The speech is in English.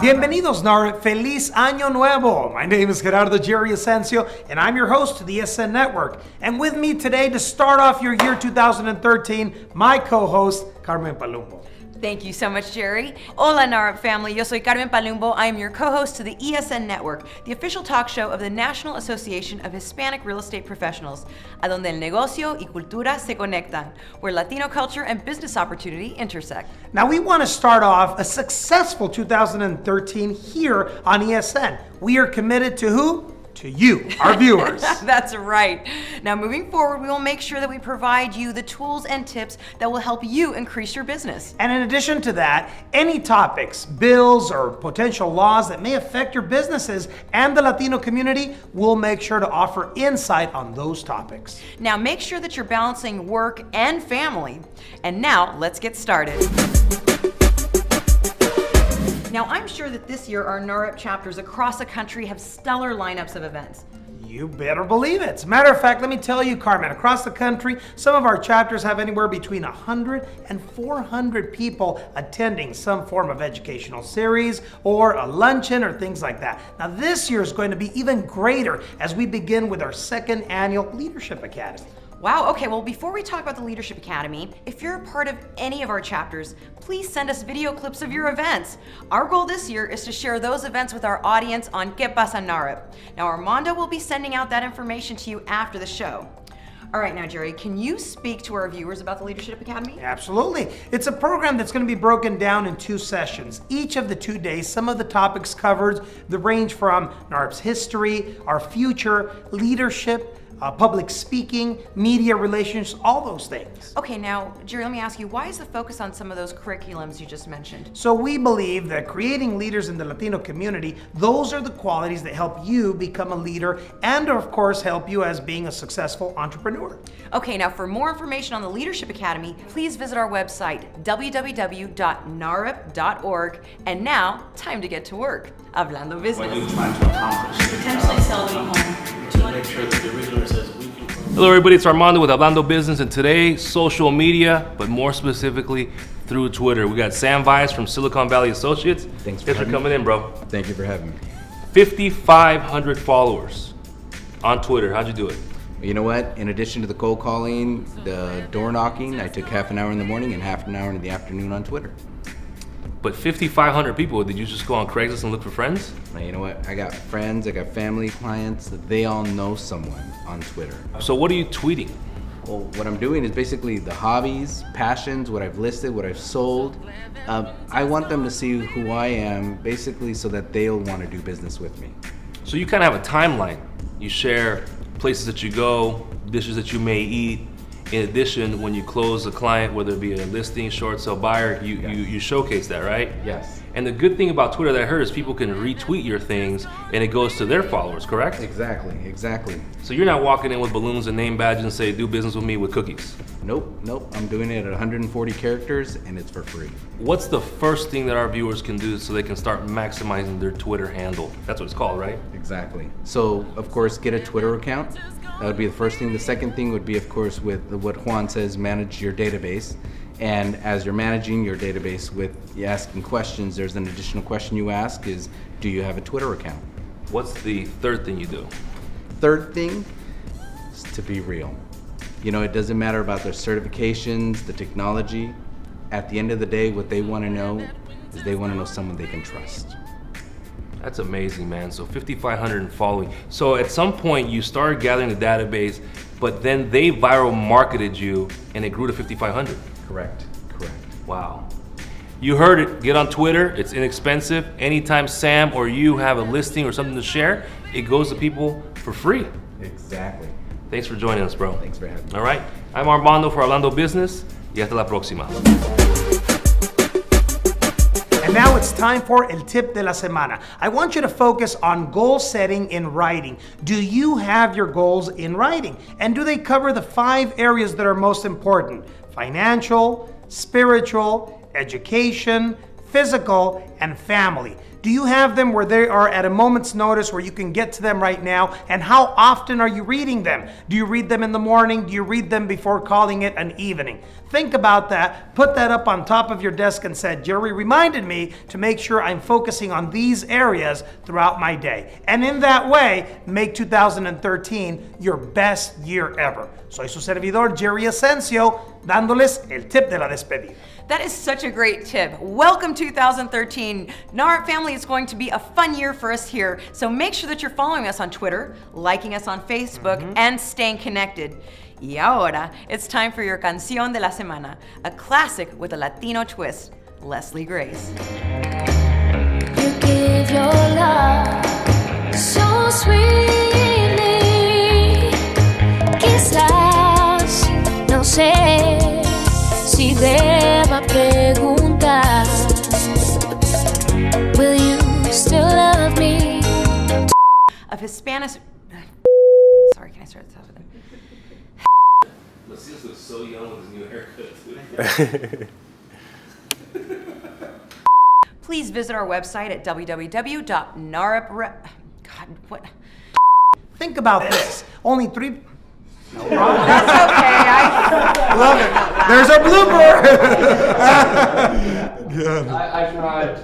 Bienvenidos, NAREP. Feliz Año Nuevo. My name is Gerardo Jerry Asensio, and I'm your host to the ESN Network. And with me today to start off your year 2013, my co-host, Carmen Palumbo. Thank you so much, Jerry. Hola, NAREP family. Yo soy Carmen Palumbo. I am your co-host to the ESN Network, the official talk show of the National Association of Hispanic Real Estate Professionals, a donde el negocio y cultura se conectan, where Latino culture and business opportunity intersect. Now, we want to start off a successful 2013 here on ESN. We are committed to who? To you, our viewers. That's right. Now, moving forward, we will make sure that we provide you the tools and tips that will help you increase your business. And in addition to that, any topics, bills, or potential laws that may affect your businesses and the Latino community, we'll make sure to offer insight on those topics. Now, make sure that you're balancing work and family. And now, let's get started. Now, I'm sure that this year our NAREP chapters across the country have stellar lineups of events. You better believe it. As a matter of fact, let me tell you, Carmen, across the country, some of our chapters have anywhere between 100 and 400 people attending some form of educational series or a luncheon or things like that. Now, this year is going to be even greater as we begin with our second annual Leadership Academy. Wow, okay, well, before we talk about the Leadership Academy, if you're a part of any of our chapters, please send us video clips of your events. Our goal this year is to share those events with our audience on Que Pasa NAREP. Now, Armando will be sending out that information to you after the show. All right, now, Jerry, can you speak to our viewers about the Leadership Academy? Absolutely. It's a program that's going to be broken down in 2 sessions. Each of the 2 days, some of the topics covered, the range from NAREP's history, our future, leadership, public speaking, media relations, all those things. Okay, now, Jerry, let me ask you, why is the focus on some of those curriculums you just mentioned? So we believe that creating leaders in the Latino community, those are the qualities that help you become a leader and, of course, help you as being a successful entrepreneur. Okay, now for more information on the Leadership Academy, please visit our website, www.narep.org. And now, time to get to work. Hablando Business. What are you trying to accomplish? Potentially sell them a home. To make sure that the original says we can. Hello everybody, it's Armando with Hablando Business, and today, social media, but more specifically through Twitter. We got Sam Vice from Silicon Valley Associates. Thanks for coming in, bro. Thank you for having me. 5,500 followers on Twitter. How'd you do it? You know what? In addition to the cold calling, the door knocking, I took half an hour in the morning and half an hour in the afternoon on Twitter. But 5,500 people, did you just go on Craigslist and look for friends? Now, you know what? I got friends, I got family, clients, they all know someone on Twitter. So what are you tweeting? Well, what I'm doing is basically the hobbies, passions, what I've listed, what I've sold. I want them to see who I am, basically so that they'll want to do business with me. So you kind of have a timeline. You share places that you go, dishes that you may eat. In addition, when you close a client, whether it be a listing, short sale buyer, you showcase that, right? Yes. And the good thing about Twitter that I heard is people can retweet your things and it goes to their followers, correct? Exactly. So you're not walking in with balloons and name badges and say, do business with me with cookies. Nope. I'm doing it at 140 characters and it's for free. What's the first thing that our viewers can do so they can start maximizing their Twitter handle? That's what it's called, right? Exactly. So, of course, get a Twitter account. That would be the first thing. The second thing would be, of course, with what Juan says, manage your database. And as you're managing your database with asking questions, there's an additional question you ask is, do you have a Twitter account? What's the third thing you do? Third thing is to be real. You know, it doesn't matter about their certifications, the technology. At the end of the day, what they want to know is they want to know someone they can trust. That's amazing, man. So 5,500 following. So at some point you started gathering the database, but then they viral marketed you and it grew to 5,500. Correct. Wow. You heard it. Get on Twitter. It's inexpensive. Anytime Sam or you have a listing or something to share, it goes to people for free. Exactly. Thanks for joining us, bro. Thanks for having me. All right. I'm Armando for Hablando Business. Y hasta la próxima. And now it's time for El Tip de la Semana. I want you to focus on goal setting in writing. Do you have your goals in writing? And do they cover the 5 areas that are most important? Financial, spiritual, education, physical, and family. Do you have them where they are at a moment's notice where you can get to them right now? And how often are you reading them? Do you read them in the morning? Do you read them before calling it an evening? Think about that. Put that up on top of your desk and said, Jerry reminded me to make sure I'm focusing on these areas throughout my day. And in that way, make 2013 your best year ever. Soy su servidor, Jerry Asensio, dándoles el tip de la despedida. That is such a great tip. Welcome 2013. NARP family, is going to be a fun year for us here, so make sure that you're following us on Twitter, liking us on Facebook, and staying connected. Y ahora, it's time for your Canción de la Semana, a classic with a Latino twist. Leslie Grace. You give your love so sweetly. Quizás, no sé si deba preguntar, will you still love me? Of Hispanic. Sorry, can I start this off with him? Macias looks so young with his new haircut, too. Please visit our website at www.narup. God, what? Think about this. Only 3. That's okay. Love it. There's a blooper. I tried to.